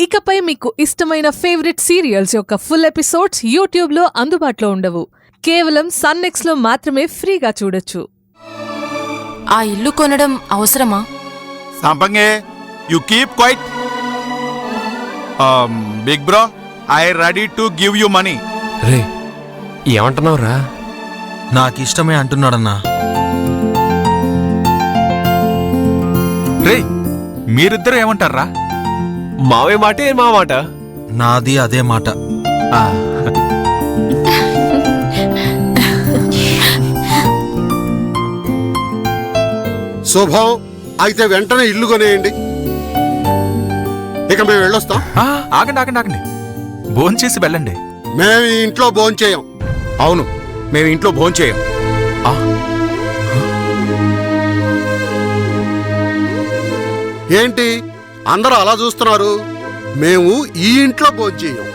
ఇకపై మీకు ఇష్టమైన ఫేవరెట్ సీరియల్స్ యొక్క ఫుల్ ఎపిసోడ్స్ యూట్యూబ్లో అందుబాటులో ఉండవు. కేవలం సన్నెక్స్లో మాత్రమే ఫ్రీగా చూడొచ్చు. ఆ ఇల్లు కొనడం అవసరమా? సంపంగే, you keep quiet. Big bro, I ready to give you money. రే, ఏమంటున్నావురా? నాకిష్టమే అంటున్నాడన్నా. రే, మీరిద్దరు ఏమంటారా? మావే మాటే మా మాట. నాది అదే మాట. శుభం. అయితే వెంటనే ఇల్లు కొనేయండి. ఇక మేము వెళ్ళొస్తాం. ఆగండి ఆగండి ఆగండి, భోంచేసి వెళ్ళండి. మేము ఈ ఇంట్లో భోంచేయం. అవును, మేము ఇంట్లో భోంచేయం. ఏంటి అందరూ అలా చూస్తున్నారు? మేము ఈ ఇంట్లో భోంచేయం.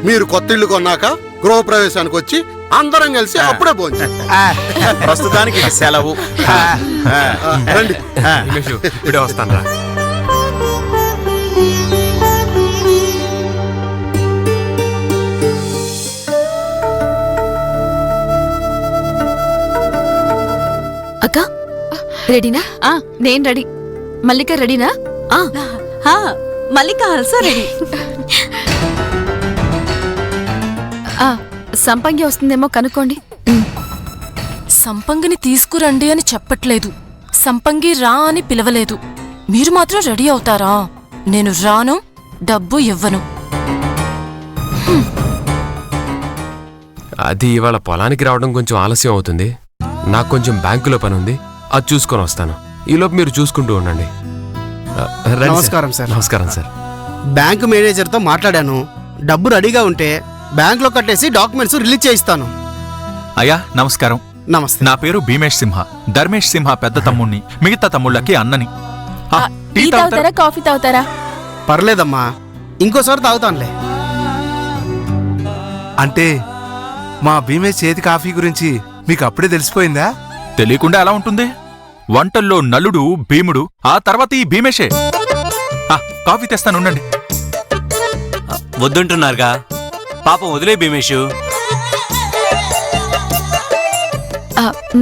మీరు కొత్త ఇల్లు కొన్నాక గృహప్రవేశానికి వచ్చి అందరం కలిసి అప్పుడే భోంచేయం. ప్రస్తుతానికి సెలవు. రండి. ఇప్పుడే వస్తాను రా. అక్క రెడీనా? నేను రెడీ. మల్లిక రెడీనా? మల్లిక ఆల్సో రెడీ. సంపంగి వస్తుందేమో కనుక్కోండి. సంపంగిని తీసుకురండి అని చెప్పట్లేదు, సంపంగి రా అని పిలవలేదు. మీరు మాత్రం రెడీ అవుతారా? నేను రాను, డబ్బు ఇవ్వను. అది ఇవాళ పొలానికి రావడం కొంచెం ఆలస్యం అవుతుంది. నాకు కొంచెం బ్యాంకులో పని ఉంది, అది చూసుకొని వస్తాను. ఈలోపు మీరు చూసుకుంటూ ఉండండి. నమస్కారం సార్. నమస్కారం సార్. బ్యాంకు మేనేజర్తో మాట్లాడాను. డబ్బు రెడీగా ఉంటే బ్యాంకులో కట్టేసి డాక్యుమెంట్స్ రిలీజ్ చేయిస్తాను. అయ్యా నమస్కారం. నమస్తే. నా పేరు భీమేష్ సింహ, ధర్మేష్ సింహ పెద్ద తమ్ముణ్ణి, మిగతా తమ్ముళ్ళకి అన్నని. టీ తాగుతారా, కాఫీ తాగుతారా? పర్లేదమ్మా, ఇంకోసారి తాగుతానులే. అంటే మా భీమేష్ చేతి కాఫీ గురించి మీకు అప్పుడే తెలిసిపోయిందా? తెలియకుండా ఎలా ఉంటుంది? వంటల్లో నలుడు భీముడు, ఆ తర్వాత ఈ భీమేషే. కాఫీ తెస్తాను, ఉండండి. వద్దుంటున్నారుగా, పాపం వదిలే భీమేషు.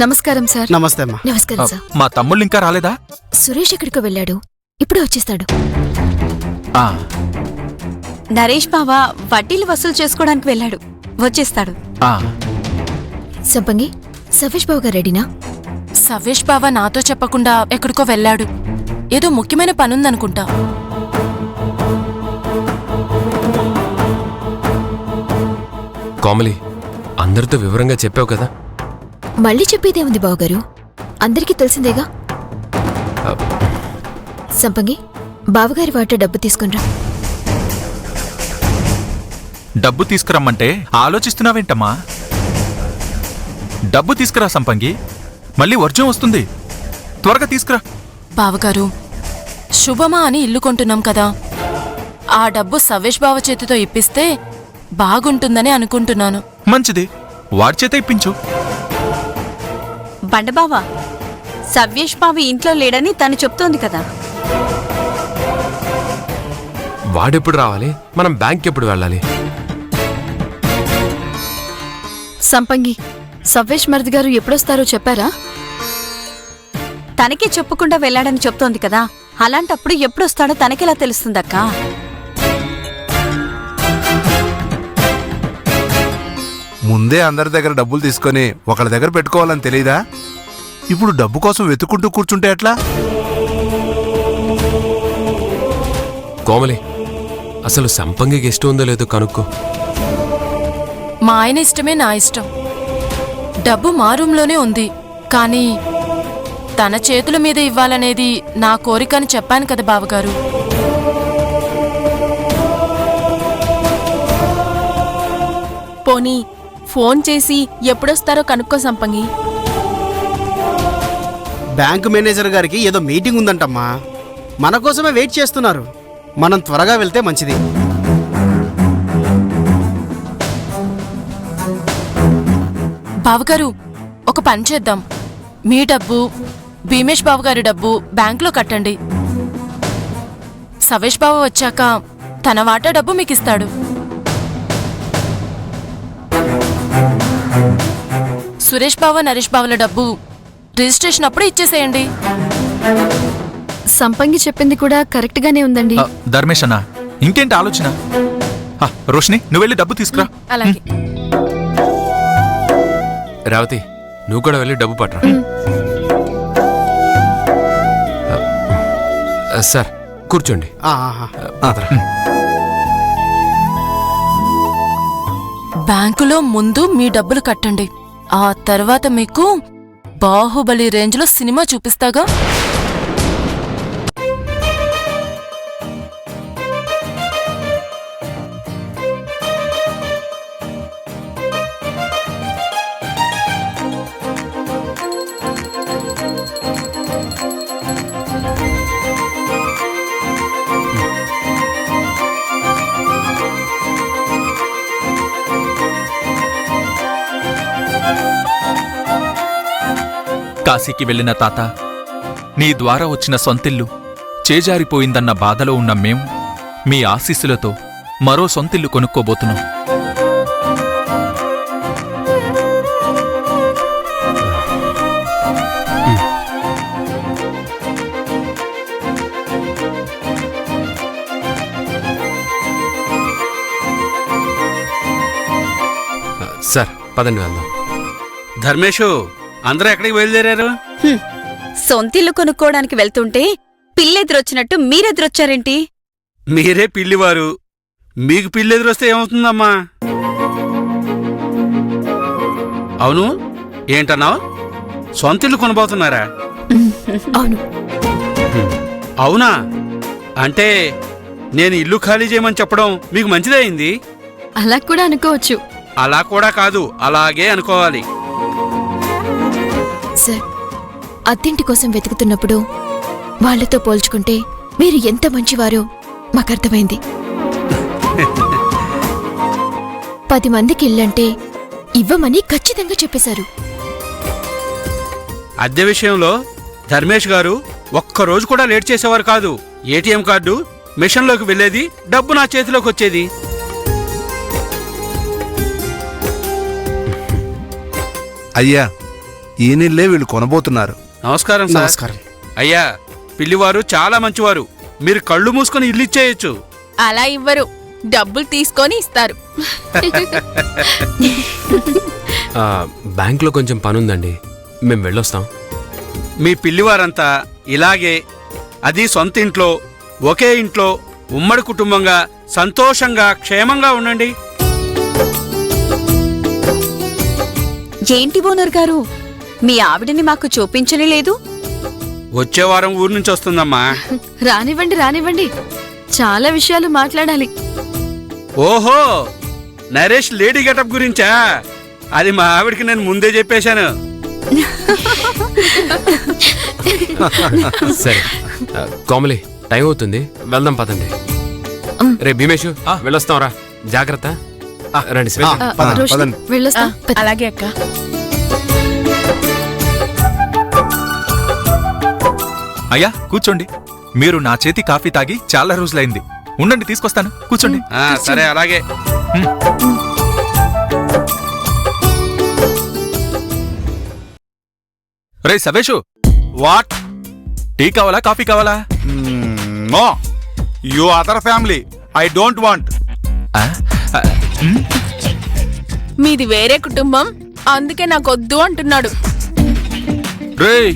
నమస్కారం సార్. నమస్తే అమ్మా. నమస్కారం సార్. మా తమ్ముళ్ళు ఇంకా రాలేదా? సురేష్ ఎక్కడికో వెళ్ళాడు, ఇప్పుడే వచ్చేస్తాడు. నరేష్ బావ వడ్డీలు వసూలు చేసుకోవడానికి వెళ్ళాడు, వచ్చేస్తాడు. సంపంగి, సవేష్ బాబు గారు రెడీనా? సవేష్ బావ నాతో చెప్పకుండా ఎక్కడికో వెళ్ళాడు. ఏదో ముఖ్యమైన పనుందనుకుంటా. కోమలి, అందరితో వివరంగా చెప్పావు కదా? మళ్ళీ చెప్పేదేముంది బావగారు, అందరికీ తెలిసిందేగా. సంపంగి, బావగారి వాట డబ్బు తీసుకునిరా. డబ్బు తీసుకురమ్మంటే ఆలోచిస్తున్నావేంటమ్మా? డబ్బు తీసుకురా సంపంగి, మళ్ళీ వర్జం వస్తుంది. త్వరగా తీసుకురా. బావగారు, శుభమా అని ఇల్లు కొంటున్నాం కదా, ఆ డబ్బు సవేష్ బావ చేతితో ఇప్పిస్తే బాగుంటుందని అనుకుంటున్నాను. మంచిది, వాడి చేత ఇప్పించు. బండబావా, సవ్యేష్ బావ ఇంట్లో లేడని తను చెప్తోంది కదా. వాడెప్పుడు రావాలి? మనం బ్యాంక్ ఎప్పుడు వెళ్ళాలి? సంపంగి, సవ్యేష్ మరిది గారు ఎప్పుడొస్తారో చెప్పారా? తనకే చెప్పకుండా వెళ్ళాడని చెప్తోంది కదా, అలాంటప్పుడు ఎప్పుడొస్తాడో తనకెలా తెలుస్తుందక్కా? ముందే అందరి దగ్గర డబ్బులు తీసుకొని ఒకళ్ళ దగ్గర పెట్టుకోవాలని తెలీదా? ఇప్పుడు డబ్బు కోసం వెతుక్కుంటూ కూర్చుంటే ఎట్లా? కోమలి, అసలు సంపంగికి ఇష్టం ఉందో లేదో కనుక్కో. మా ఆయన ఇష్టమే నా ఇష్టం. డబ్బు మా రూంలోనే ఉంది, కానీ తన చేతుల మీద ఇవ్వాలనేది నా కోరికని చెప్పాను కదా బావగారు. పోనీ ఫోన్ చేసి ఎప్పుడొస్తారో కనుక్కో సంపంగి. బ్యాంకు మేనేజర్ గారికి ఏదో మీటింగ్ ఉందంటమ్మా, మన కోసమే వెయిట్ చేస్తున్నారు. మనం త్వరగా వెళ్తే మంచిది. బావగారు, ఒక పని చేద్దాం. మీ డబ్బు, భీమేష్ బావగారి డబ్బు బ్యాంకులో కట్టండి. సవేష్ బావ వచ్చాక తన వాటా డబ్బు మీకు ఇస్తాడు. సురేష్ బావ నరేష్ బావల డబ్బు రిజిస్ట్రేషన్ అప్పుడు ఇచ్చేసేయండి. సంపంగి చెప్పింది కూడా కరెక్ట్ గానే ఉందండి. ధర్మేష్ అన్న, ఇంకేంటి ఆలోచన? రోషిని, నువ్వు వెళ్ళి డబ్బు తీసుకురా. అలాగే. రేవతి, నువ్వు కూడా వెళ్ళి డబ్బు పట్టరా. సార్ కూర్చోండి. అదరా. బ్యాంకులో ముందు మీ డబ్బులు కట్టండి, ఆ తర్వాత మీకు బాహుబలి రేంజ్లో సినిమా చూపిస్తాగా. కాశీకి వెళ్ళిన తాత, నీ ద్వారా వచ్చిన సొంతిల్లు చేజారిపోయిందన్న బాధలో ఉన్న మేము మీ ఆశీస్సులతో మరో సొంతిల్లు కొనుక్కోబోతున్నాం. సార్ పదండి వెళ్దాం. ధర్మేషు, అందరూ ఎక్కడికి బయలుదేరారు? సొంతిల్లు కొనుక్కోవడానికి వెళ్తుంటే పిల్లెదురొచ్చినట్టు మీరెదురొచ్చారేంటి? మీరే పిల్లివారు, మీకు పిల్లి ఎదురొస్తే ఏమవుతుందమ్మా? అవును, ఏంటన్నావు? సొంతిల్లు కొనబోతున్నారా? అవును. అవునా? అంటే నేను ఇల్లు ఖాళీ చేయమని చెప్పడం మీకు మంచిదే అయింది. అలా కూడా అనుకోవచ్చు. అలా కూడా కాదు, అలాగే అనుకోవాలి. సార్, అద్దెంటి కోసం వెతుకుతున్నప్పుడు వాళ్లతో పోల్చుకుంటే మీరు ఎంత మంచివారో మాకర్థమైంది. 10 మందికి ఇల్లంటే ఇవ్వమని ఖచ్చితంగా చెప్పేశారు. అద్దె విషయంలో ధర్మేష్ గారు ఒక్కరోజు కూడా లేట్ చేసేవారు కాదు. ఏటీఎం కార్డు మిషన్లోకి వెళ్ళేది, డబ్బు నా చేతిలోకి వచ్చేది. అయ్యా, ఈ నీళ్ళే వీళ్ళు కొనబోతున్నారు. నమస్కారం సార్. నమస్కారం అయ్యా. పిల్లివారు చాలా మంచివారు, మీరు కళ్ళు మూసుకొని ఇల్లు ఇచ్చేయచ్చు. అలా ఇవ్వరు, డబ్బులు తీసుకొని ఇస్తారు. బ్యాంకులో కొంచెం పనుందండి, మేము వెళ్ళొస్తాం. మీ పిల్లివారంతా ఇలాగే, అది సొంత ఇంట్లో, ఒకే ఇంట్లో ఉమ్మడి కుటుంబంగా సంతోషంగా క్షేమంగా ఉండండి. ఏంటి ఓనర్ గారు, మీ ఆవిడని మాకు చూపించనే లేదు? వచ్చే వారం ఊరు నుంచి వస్తుందమ్మా. రానివ్వండి రానివ్వండి, చాలా విషయాలు మాట్లాడాలి. ఓహో, నరేష్ లేడీ గెటప్ గురించా? అది మా ఆవిడకి నేను ముందే చెప్పేశాను. సరే కోమలి, టైం అవుతుంది, వెళ్దాం పదండి. రే భీమేషు, వెళ్ళొస్తాం రా. జాగ్రత్త. రండి శ్వేత. పదండి. వెళ్ళొస్తా. అలాగే అక్క. అయ్యా కూర్చోండి, మీరు నా చేతి కాఫీ తాగి చాలా రోజులైంది. ఉండండి, తీసుకొస్తాను, కూర్చోండి. సరే అలాగే. రే సవేషు, వాట్? టీ కావాలా కాఫీ కావాలా? No, you other family, I don't want. మీది వేరే కుటుంబం, అందుకే నాకొద్దు అంటున్నాడు. రేయ్,